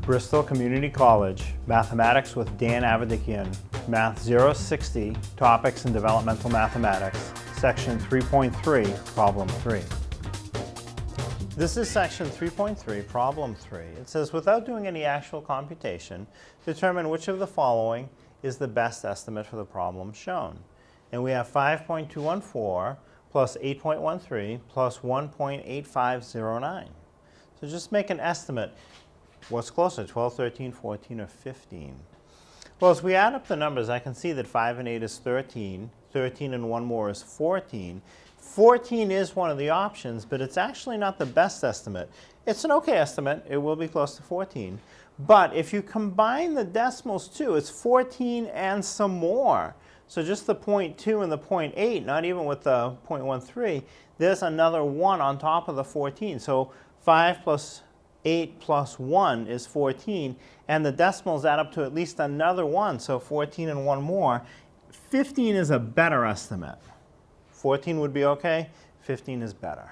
Bristol Community College, Mathematics with Dan Avedikian, Math 060, Topics in Developmental Mathematics, Section 3.3, Problem 3. This is Section 3.3, Problem 3. It says, without doing any actual computation, determine which of the following is the best estimate for the problem shown. And we have 5.214 plus 8.13 plus 1.8509. So just make an estimate. What's closer, 12, 13, 14, or 15? Well, as we add up the numbers, I can see that 5 and 8 is 13. 13 and 1 more is 14. 14 is one of the options, but it's actually not the best estimate. It's an okay estimate. It will be close to 14. But if you combine the decimals too, it's 14 and some more. So just the 0.2 and the 0.8, not even with the 0.13, there's another 1 on top of the 14. So 5 plus 8 plus 1 is 14, and the decimals add up to at least another 1, so 14 and 1 more. 15 is a better estimate. 14 would be okay, 15 is better.